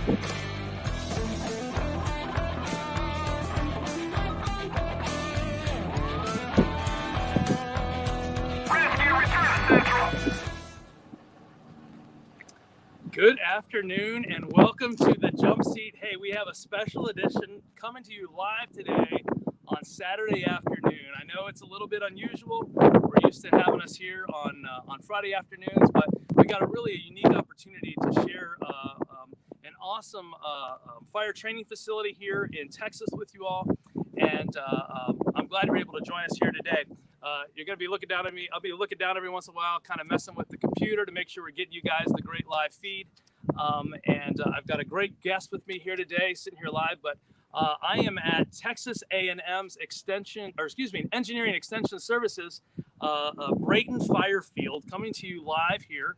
Good afternoon and welcome to the Jumpseat. Hey, we have a special edition coming to you live today on Saturday afternoon. I know it's a little bit unusual. We're used to having us here on Friday afternoons, but we got a really unique opportunity to share an awesome fire training facility here in Texas with you all. And I'm glad you're able to join us here today. You're going to be looking down at me. I'll be looking down every once in a while, kind of messing with the computer to make sure we're getting you guys the great live feed. I've got a great guest with me here today, sitting here live. But I am at Texas A&M's Engineering Extension Services, Brayton Fire Field, coming to you live here.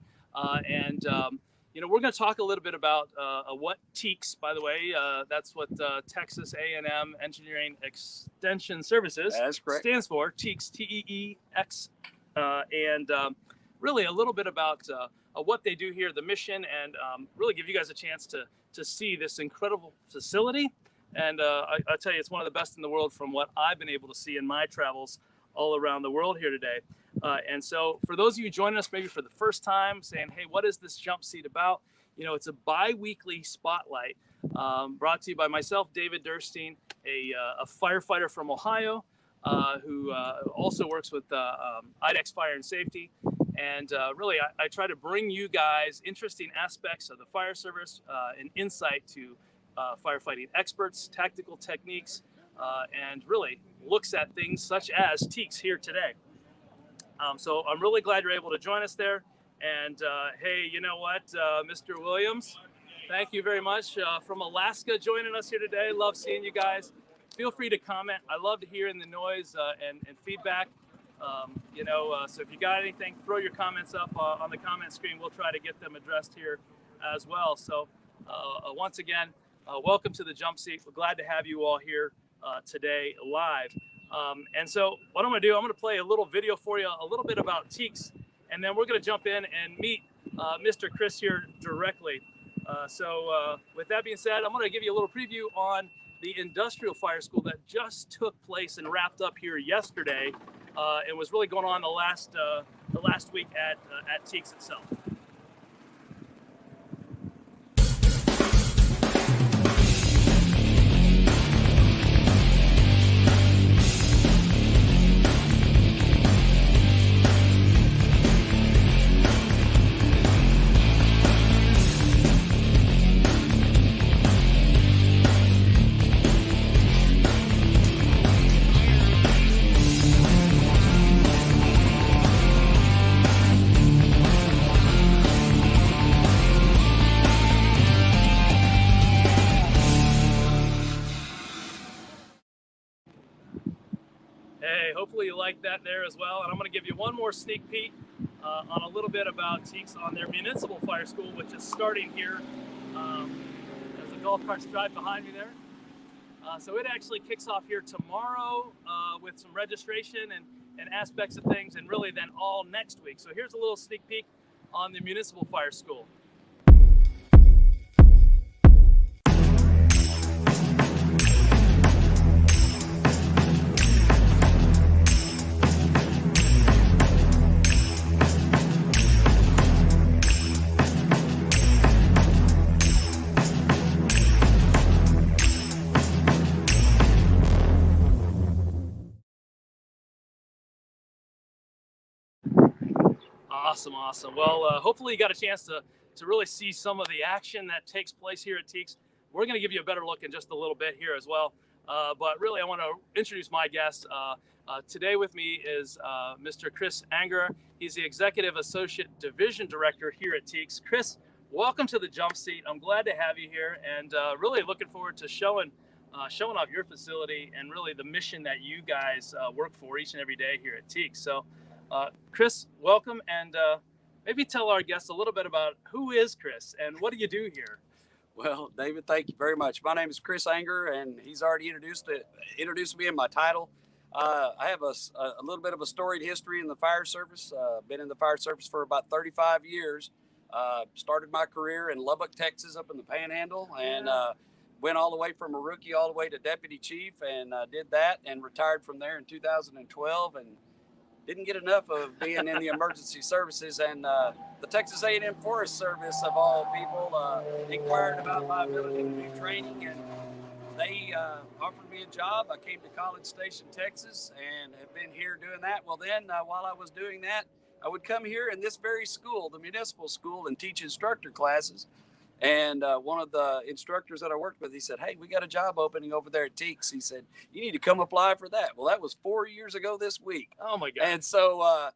We're going to talk a little bit about what TEEX, by the way, that's what Texas A&M Engineering Extension Services stands for, TEEX, T-E-E-X, really a little bit about what they do here, the mission, and really give you guys a chance to see this incredible facility. And I tell you, it's one of the best in the world from what I've been able to see in my travels all around the world here today. And so for those of you joining us maybe for the first time, saying, hey, what is this Jumpseat about? You know, it's a bi-weekly spotlight brought to you by myself, David Durstein, a firefighter from Ohio who also works with IDEX Fire and Safety. And really, I try to bring you guys interesting aspects of the fire service and insight to firefighting experts, tactical techniques, and really looks at things such as TEEX here today. So I'm really glad you're able to join us there. And hey, you know what, Mr. Williams, thank you very much from Alaska joining us here today. Love seeing you guys. Feel free to comment. I love to hear in the noise and feedback. So if you got anything, throw your comments up on the comment screen. We'll try to get them addressed here as well. So once again, welcome to the Jumpseat. We're glad to have you all here today live. And so what I'm going to do, I'm going to play a little video for you, a little bit about TEEX, and then we're going to jump in and meet Mr. Chris here directly. So with that being said, I'm going to give you a little preview on the Industrial Fire School that just took place and wrapped up here yesterday. It was really going on the last week at TEEX itself. Hey, hopefully you like that there as well. And I'm going to give you one more sneak peek on a little bit about TEEX on their Municipal Fire School, which is starting here as the golf carts drive behind me there. So it actually kicks off here tomorrow with some registration and aspects of things, and really then all next week. So here's a little sneak peek on the Municipal Fire School. Awesome. Well, hopefully you got a chance to really see some of the action that takes place here at TEEX. We're going to give you a better look in just a little bit here as well. But really, I want to introduce my guest. Today with me is Mr. Chris Anger. He's the Executive Associate Division Director here at TEEX. Chris, welcome to the Jumpseat. I'm glad to have you here, and really looking forward to showing off your facility and really the mission that you guys work for each and every day here at TEEX. So, Chris, welcome, and maybe tell our guests a little bit about who is Chris and what do you do here? Well, David, thank you very much. My name is Chris Anger, and he's already introduced me in my title. I have a little bit of a storied history in the fire service. Been in the fire service for about 35 years. Started my career in Lubbock, Texas, up in the Panhandle, and went all the way from a rookie all the way to deputy chief, and did that and retired from there in 2012, and didn't get enough of being in the emergency services. And the Texas A&M Forest Service, of all people, inquired about my ability to do training, and they offered me a job. I came to College Station, Texas, and have been here doing that. Well, then while I was doing that, I would come here in this very school, the Municipal School, and teach instructor classes. And one of the instructors that I worked with, he said, "Hey, we got a job opening over there at TEEX." He said, "You need to come apply for that." Well, that was 4 years ago this week. Oh my God. And so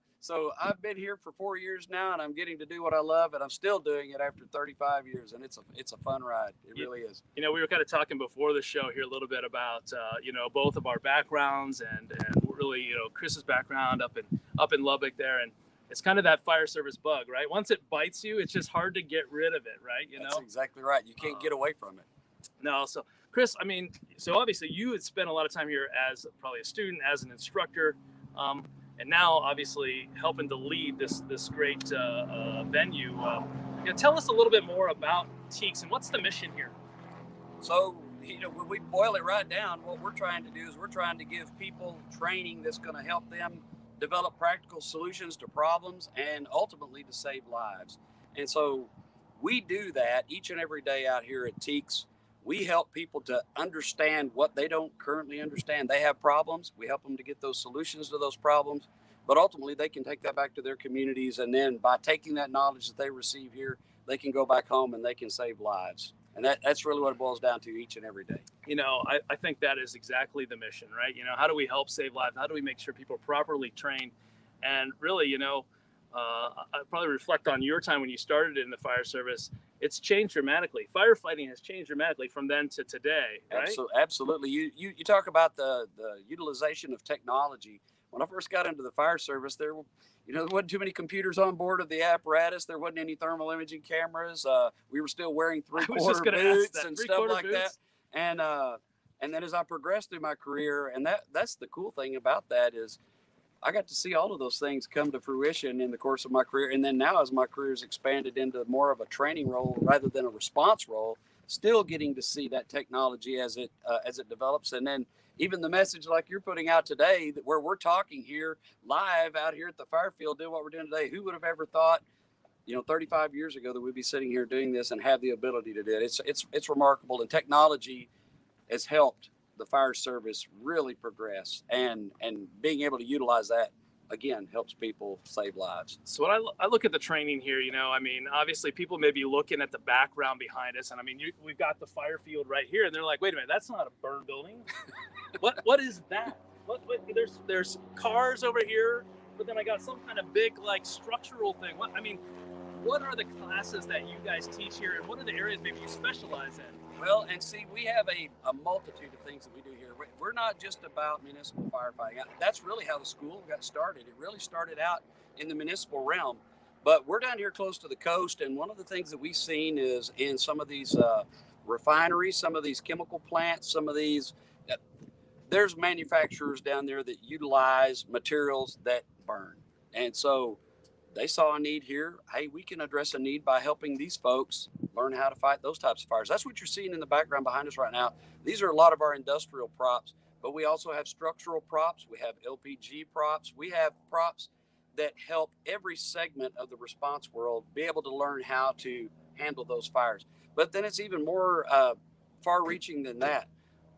I've been here for 4 years now, and I'm getting to do what I love, and I'm still doing it after 35 years, and it's a fun ride. It really is. You know, we were kind of talking before the show here a little bit about you know, both of our backgrounds, and really, you know, Chris's background up in Lubbock there, and it's kind of that fire service bug, right? Once it bites you, it's just hard to get rid of it, right? That's exactly right. You can't get away from it. No, so Chris, I mean, so obviously you had spent a lot of time here as probably a student, as an instructor, and now obviously helping to lead this great venue. You know, tell us a little bit more about TEEX and what's the mission here. So, you know, when we boil it right down, what we're trying to do is we're trying to give people training that's going to help them develop practical solutions to problems and ultimately to save lives. And so we do that each and every day out here at TEEX. We help people to understand what they don't currently understand. They have problems. We help them to get those solutions to those problems, but ultimately they can take that back to their communities. And then by taking that knowledge that they receive here, they can go back home and they can save lives. And that's really what it boils down to each and every day. You know, I think that is exactly the mission, right? You know, how do we help save lives? How do we make sure people are properly trained? And really, you know, I probably reflect on your time when you started in the fire service. It's changed dramatically. Firefighting has changed dramatically from then to today, right? Absolutely. You talk about the utilization of technology. When I first got into the fire service, there wasn't too many computers on board of the apparatus. There wasn't any thermal imaging cameras. We were still wearing three-quarter boots and stuff like that. And then as I progressed through my career, and that's the cool thing about that is I got to see all of those things come to fruition in the course of my career. And then now as my career has expanded into more of a training role rather than a response role, still getting to see that technology as it develops. And then even the message like you're putting out today, that where we're talking here live out here at the fire field doing what we're doing today, who would have ever thought, 35 years ago that we'd be sitting here doing this and have the ability to do it. It's remarkable, and technology has helped the fire service really progress, and being able to utilize that again helps people save lives. So when I look at the training here, I mean, obviously people may be looking at the background behind us, and I mean, we've got the fire field right here, and they're like, wait a minute, that's not a burned building. What is that? What there's cars over here, but then I got some kind of big like structural thing. What are the classes that you guys teach here, and what are the areas maybe you specialize in? Well, and see, we have a multitude of things that we do here. We're not just about municipal firefighting. That's really how the school got started. It really started out in the municipal realm, but we're down here close to the coast, and one of the things that we've seen is in some of these refineries, some of these chemical plants, some of these, there's manufacturers down there that utilize materials that burn. And so they saw a need here. Hey, we can address a need by helping these folks learn how to fight those types of fires. That's what you're seeing in the background behind us right now. These are a lot of our industrial props, but we also have structural props. We have LPG props. We have props that help every segment of the response world be able to learn how to handle those fires. But then it's even more far-reaching than that.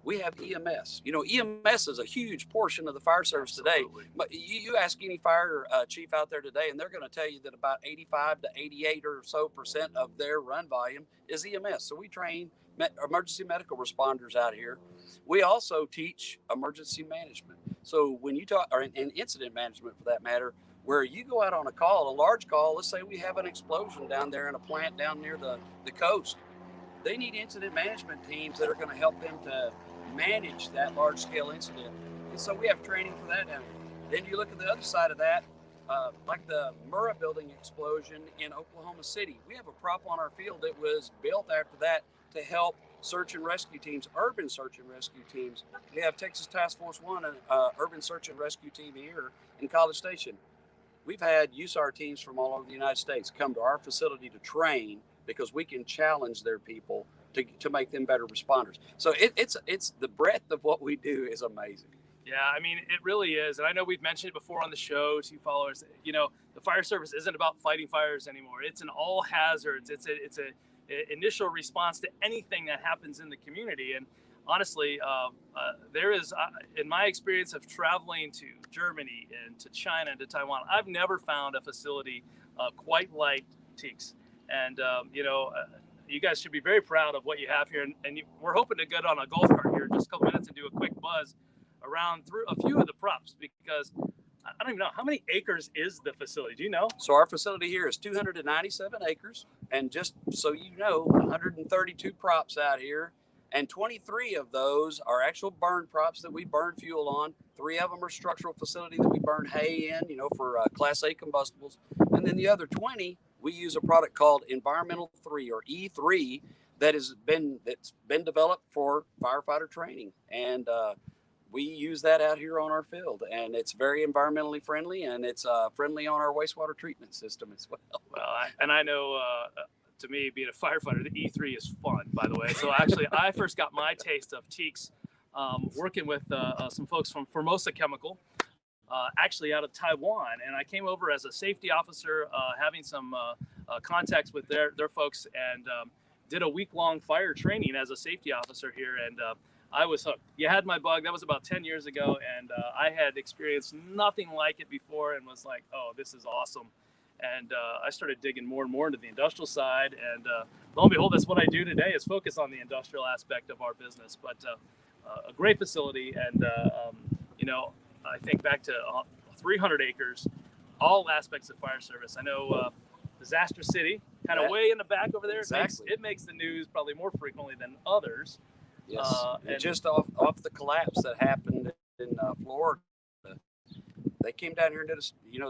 We have EMS. EMS is a huge portion of the fire service today. But you ask any fire chief out there today, and they're going to tell you that about 85 to 88 or so% of their run volume is EMS. So we train emergency medical responders out here. We also teach emergency management. So when you talk, or in incident management for that matter, where you go out on a call, a large call, let's say we have an explosion down there in a plant down near the coast. They need incident management teams that are going to help them to manage that large scale incident. And so we have training for that down there. Then you look at the other side of that, like the Murrah building explosion in Oklahoma City. We have a prop on our field that was built after that to help search and rescue teams, urban search and rescue teams. We have Texas Task Force 1, an urban search and rescue team here in College Station. we've had USAR teams from all over the United States come to our facility to train because we can challenge their people to make them better responders. So it's the breadth of what we do is amazing. Yeah, I mean, it really is. And I know we've mentioned it before on the show to you followers. You know, the fire service isn't about fighting fires anymore. It's an all hazards. It's a initial response to anything that happens in the community. And honestly, there is, in my experience of traveling to Germany and to China and to Taiwan, I've never found a facility quite like TEEX. And, you guys should be very proud of what you have here. And we're hoping to get on a golf cart here in just a couple minutes and do a quick buzz around through a few of the props, because I don't even know how many acres is the facility. Do you know? So our facility here is 297 acres, and just so you know, 132 props out here, and 23 of those are actual burn props that we burn fuel on. 3 of them are structural facility that we burn hay in, for Class A combustibles, and then the other 20 we use a product called Environmental 3 or E3 that's been developed for firefighter training, and we use that out here on our field, and it's very environmentally friendly, and it's friendly on our wastewater treatment system as well. Well, I know to me, being a firefighter, the E3 is fun, by the way. So actually, I first got my taste of TEEX working with some folks from Formosa Chemical, actually out of Taiwan, and I came over as a safety officer, having some contacts with their folks, and did a week-long fire training as a safety officer here, and I was hooked. You had my bug. That was about 10 years ago, and I had experienced nothing like it before and was like, oh, this is awesome. And I started digging more and more into the industrial side, and lo and behold, that's what I do today, is focus on the industrial aspect of our business. But a great facility, and I think back to 300 acres, all aspects of fire service. I know Disaster City, kind of way in the back over there. Exactly. It makes the news probably more frequently than others. Yes, and just off the collapse that happened in Florida, they came down here and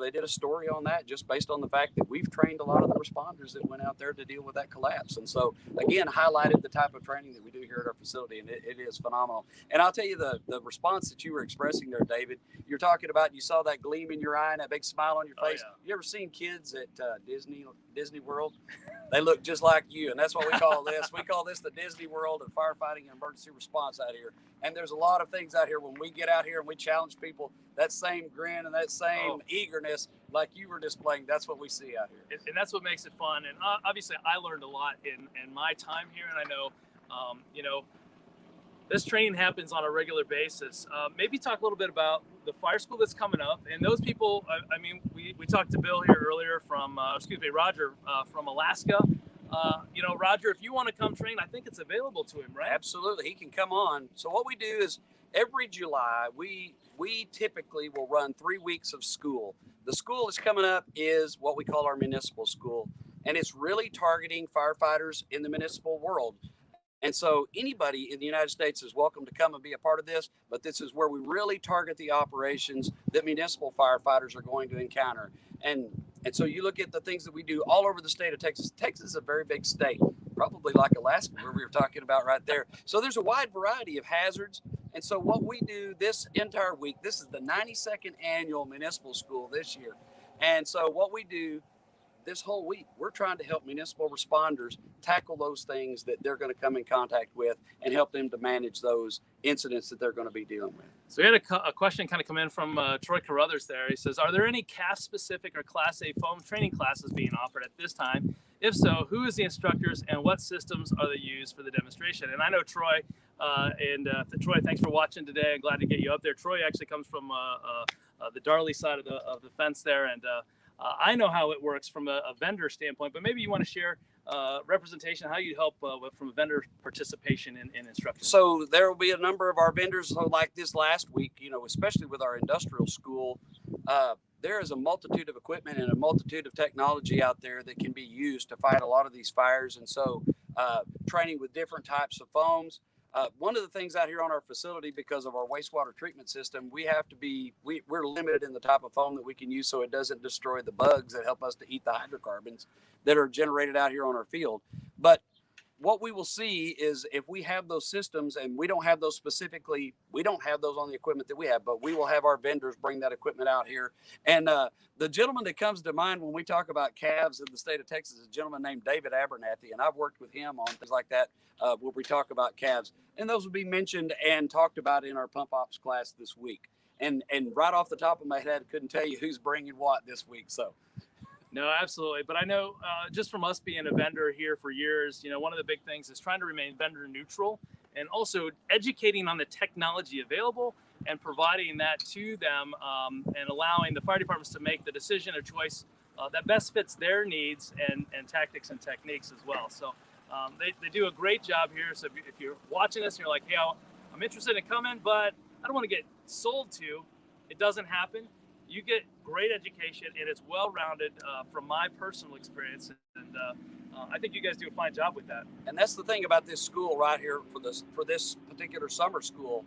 they did a story on that, just based on the fact that we've trained a lot of the responders that went out there to deal with that collapse. And so, again, highlighted the type of training that we do here at our facility, and it is phenomenal. And I'll tell you, the response that you were expressing there, David, you're talking about, you saw that gleam in your eye and that big smile on your face. Oh, yeah. You ever seen kids at Disney World? They look just like you, and that's what we call this. We call this the Disney World of firefighting and emergency response out here. And there's a lot of things out here when we get out here and we challenge people, that same grin and that same eagerness like you were displaying, that's what we see out here. And that's what makes it fun. And obviously I learned a lot in my time here, and I know, this training happens on a regular basis. Maybe talk a little bit about the fire school that's coming up, and those people. I mean, we talked to Bill here earlier from, Roger from Alaska. Roger, if you want to come train, I think it's available to him, right? Absolutely, he can come on. So what we do is every July we typically will run 3 weeks of school. The school that's coming up is what we call our municipal school, and it's really targeting firefighters in the municipal world. And so anybody in the United States is welcome to come and be a part of this, but this is where we really target the operations that municipal firefighters are going to encounter. And so you look at the things that we do all over the state of Texas. Texas is a very big state, probably like Alaska, where we were talking about right there. So there's a wide variety of hazards. And so what we do this entire week, this is the 92nd annual municipal school this year. And so what we do this whole week, we're trying to help municipal responders tackle those things that they're going to come in contact with and help them to manage those incidents that they're going to be dealing with. So we had a question kind of come in from Troy Carruthers there. He says, are there any CAS-specific or Class A foam training classes being offered at this time? If so, who is the instructors and what systems are they used for the demonstration? And I know Troy, Troy, thanks for watching today. I'm glad to get you up there. Troy actually comes from the Darley side of the fence there, and I know how it works from a vendor standpoint, but maybe you want to share representation, how you help from a vendor participation in instruction. So there will be a number of our vendors. So like this last week, especially with our industrial school, there is a multitude of equipment and a multitude of technology out there that can be used to fight a lot of these fires. And so training with different types of foams. One of the things out here on our facility, because of our wastewater treatment system, we're limited in the type of foam that we can use so it doesn't destroy the bugs that help us to eat the hydrocarbons that are generated out here on our field. But what we will see is if we have those systems, and we don't have those specifically, we don't have those on the equipment that we have, but we will have our vendors bring that equipment out here. And the gentleman that comes to mind when we talk about calves in the state of Texas is a gentleman named David Abernathy, and I've worked with him on things like that where we talk about calves, and those will be mentioned and talked about in our pump ops class this week. And right off the top of my head, I couldn't tell you who's bringing what this week. So. No, absolutely. But I know just from us being a vendor here for years, one of the big things is trying to remain vendor neutral and also educating on the technology available and providing that to them and allowing the fire departments to make the decision or choice that best fits their needs and tactics and techniques as well. So they do a great job here. So if you're watching this and you're like, hey, I'm interested in coming, but I don't want to get sold to, it doesn't happen. You get great education, and it's well-rounded from my personal experience, and I think you guys do a fine job with that. And that's the thing about this school right here for this particular summer school.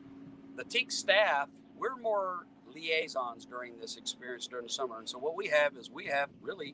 The TEEX staff, we're more liaisons during this experience during the summer, and so what we have is we have really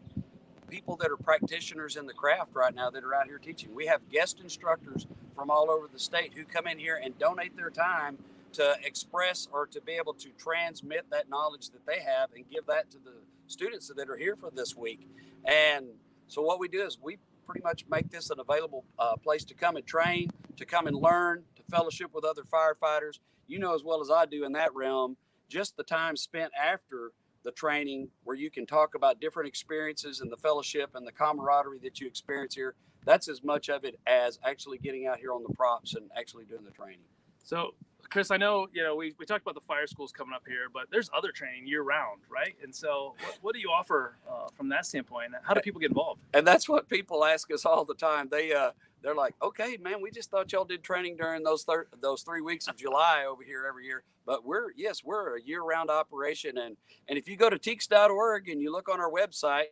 people that are practitioners in the craft right now that are out here teaching. We have guest instructors from all over the state who come in here and donate their time to express or to be able to transmit that knowledge that they have and give that to the students that are here for this week. And so what we do is we pretty much make this an available place to come and train, to come and learn, to fellowship with other firefighters. You know as well as I do in that realm, just the time spent after the training where you can talk about different experiences and the fellowship and the camaraderie that you experience here. That's as much of it as actually getting out here on the props and actually doing the training. So Chris, I know, we talked about the fire schools coming up here, but there's other training year round, right? And so what do you offer from that standpoint? How do people get involved? And that's what people ask us all the time. They're like, okay, man, we just thought y'all did training during those 3 weeks of July over here every year. But we're a year round operation. And if you go to TEEX.org and you look on our website,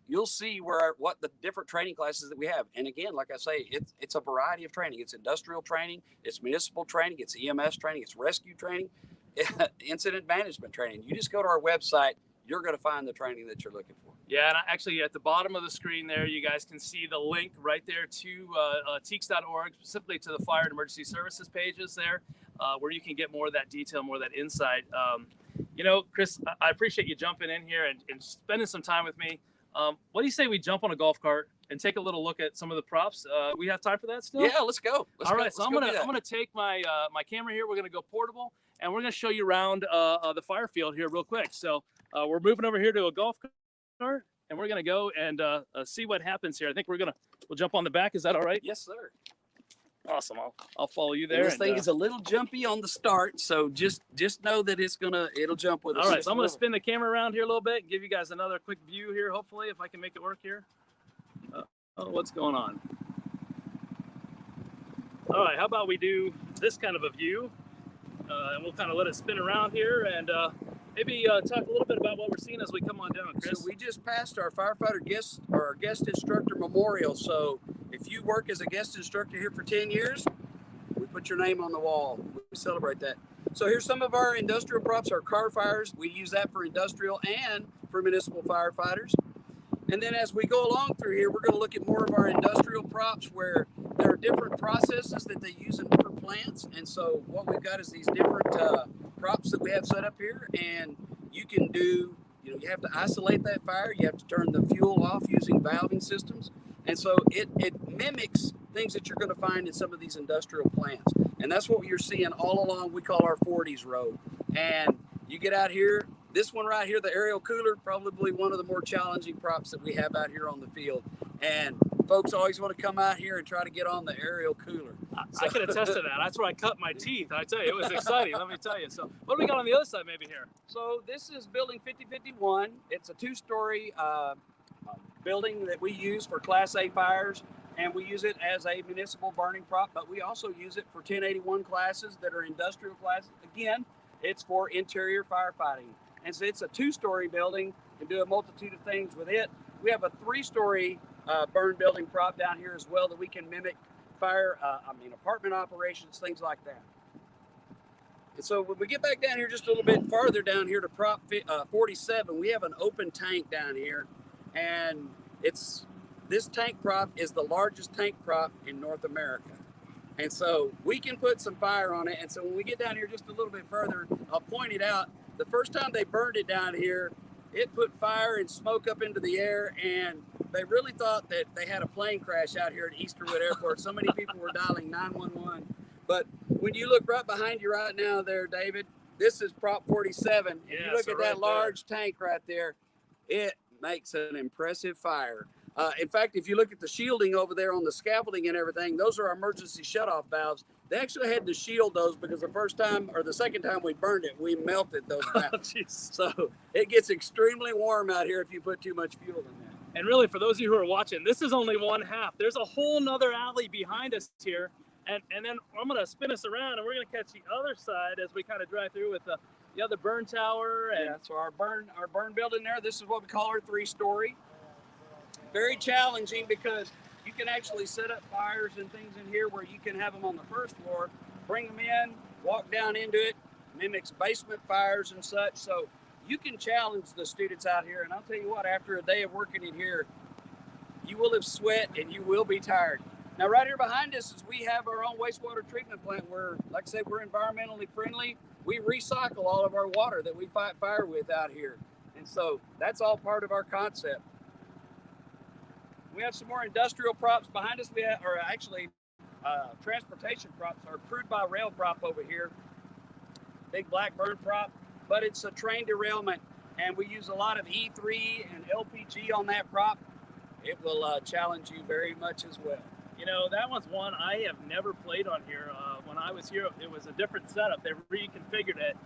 you'll see what the different training classes that we have. And again, like I say, it's a variety of training. It's industrial training, it's municipal training, it's EMS training, it's rescue training, incident management training. You just go to our website, you're going to find the training that you're looking for. Yeah, and actually at the bottom of the screen there, you guys can see the link right there to TEEX.org, specifically to the fire and emergency services pages there, where you can get more of that detail, more of that insight. Chris, I appreciate you jumping in here and spending some time with me. What do you say we jump on a golf cart and take a little look at some of the props? We have time for that still? Yeah, let's go. All right, so I'm gonna take my camera here. We're gonna go portable, and we're gonna show you around the fire field here real quick. So we're moving over here to a golf cart, and we're gonna go and see what happens here. I think we'll jump on the back. Is that all right? Yes, sir. Awesome. I'll follow you there. And this thing is a little jumpy on the start, so just know that it'll jump with us. All right, so I'm gonna spin the camera around here a little bit and give you guys another quick view here. Hopefully, if I can make it work here. What's going on? All right, how about we do this kind of a view, and we'll kind of let it spin around here and maybe talk a little bit about what we're seeing as we come on down, Chris. So we just passed our firefighter guest or our guest instructor memorial. So if you work as a guest instructor here for 10 years, we put your name on the wall. We celebrate that. So here's some of our industrial props, our car fires. We use that for industrial and for municipal firefighters. And then as we go along through here, we're going to look at more of our industrial props where there are different processes that they use in different plants. And so what we've got is these different props that we have set up here. And you can do, you have to isolate that fire. You have to turn the fuel off using valving systems. And so it mimics things that you're going to find in some of these industrial plants. And that's what you're seeing all along. We call our 40s road. And you get out here, this one right here, the aerial cooler, probably one of the more challenging props that we have out here on the field. And folks always want to come out here and try to get on the aerial cooler. I can attest to that. That's where I cut my teeth. I tell you, it was exciting. Let me tell you. So what do we got on the other side maybe here? So this is building 5051. It's a 2-story building that we use for Class A fires, and we use it as a municipal burning prop, but we also use it for 1081 classes that are industrial classes. Again, it's for interior firefighting. And so it's a 2-story building and do a multitude of things with it. We have a 3-story burn building prop down here as well that we can mimic apartment operations, things like that. And so when we get back down here just a little bit farther down here to prop 47, we have an open tank down here, and it's this tank prop is the largest tank prop in North America. And so we can put some fire on it. And so when we get down here just a little bit further, I'll point it out. The first time they burned it down here, it put fire and smoke up into the air, and they really thought that they had a plane crash out here at Easterwood Airport. So many people were dialing 911. But when you look right behind you right now there, David, this is Prop 47. And you look at that large tank right there, it makes an impressive fire. In fact, if you look at the shielding over there on the scaffolding and everything, those are emergency shutoff valves. They actually had to shield those because the first time or the second time we burned it, we melted those valves. So it gets extremely warm out here if you put too much fuel in that. And really, for those of you who are watching, this is only one half. There's a whole nother alley behind us here. And then I'm going to spin us around, and we're going to catch the other side as we kind of drive through with the other burn tower. And so our burn building there, this is what we call our 3-story. Very challenging because you can actually set up fires and things in here where you can have them on the first floor, bring them in, walk down into it, mimics basement fires and such. So you can challenge the students out here. And I'll tell you what, after a day of working in here, you will have sweat and you will be tired. Now, right here behind us is we have our own wastewater treatment plant where, like I said, we're environmentally friendly. We recycle all of our water that we fight fire with out here. And so that's all part of our concept. We have some more industrial props behind us. We have, or actually transportation props. Our crude by rail prop over here, big black burn prop, but it's a train derailment. And we use a lot of E3 and LPG on that prop. It will challenge you very much as well. You know, that was one I have never played on here. When I was here, it was a different setup. They reconfigured it,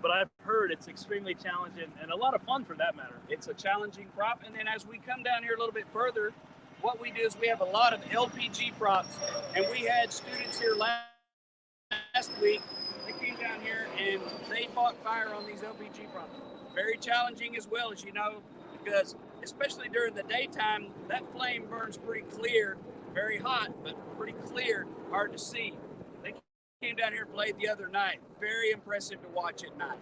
but I've heard it's extremely challenging and a lot of fun for that matter. It's a challenging prop. And then as we come down here a little bit further, what we do is we have a lot of LPG props. And we had students here last week. They came down here and they fought fire on these LPG props. Very challenging as well, as you know, because especially during the daytime, that flame burns pretty clear. Very hot, but pretty clear, hard to see. They came down here and played the other night. Very impressive to watch at night.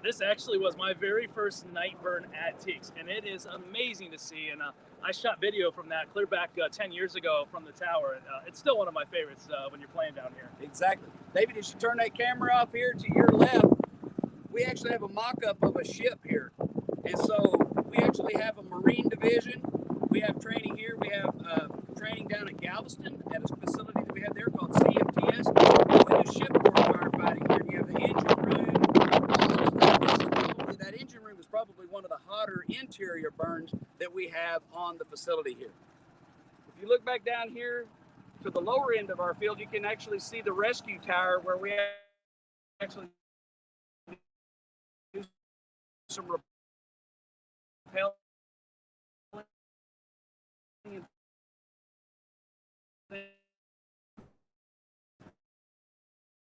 This actually was my very first night burn at TEEX, and it is amazing to see. And I shot video from that clear back 10 years ago from the tower. And, it's still one of my favorites when you're playing down here. Exactly. David, as you turn that camera off here to your left, we actually have a mock-up of a ship here. And so we actually have a Marine division. We have training here. We have training down at Galveston at a facility that we have there called CMTS. We do shipboard firefighting here. And you have the engine room. That engine room is probably one of the hotter interior burns that we have on the facility here. If you look back down here to the lower end of our field, you can actually see the rescue tower where we actually do some rappelling.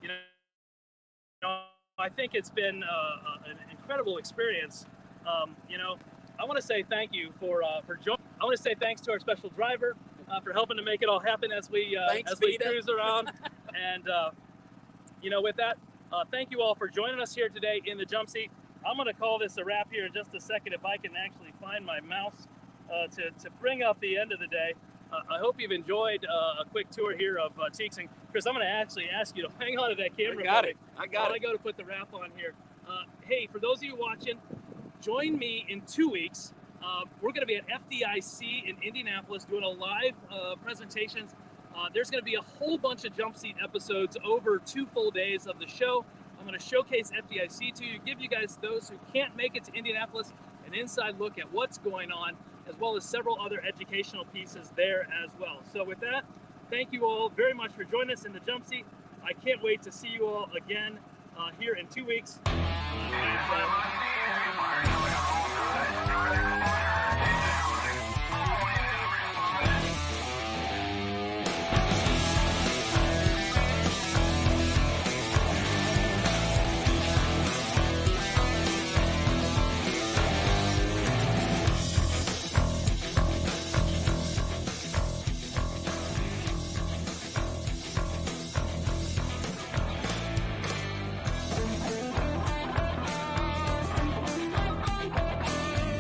You know, I think it's been an incredible experience. You know, I want to say thank you for joining. I want to say thanks to our special driver for helping to make it all happen as we cruise around. And you know, with that, thank you all for joining us here today in the jump seat. I'm going to call this a wrap here in just a second if I can actually find my mouse to bring up the end of the day. I hope you've enjoyed a quick tour here of TEEX. And Chris, I'm going to actually ask you to hang on to that camera. I got it. I go to put the wrap on here. Hey, for those of you watching, join me in 2 weeks. We're going to be at FDIC in Indianapolis doing a live presentations. There's going to be a whole bunch of jump seat episodes over 2 full days of the show. I'm going to showcase FDIC to you, give you guys, those who can't make it to Indianapolis, an inside look at what's going on, as well as several other educational pieces there as well. So with that, thank you all very much for joining us in the jump seat. I can't wait to see you all again here in 2 weeks.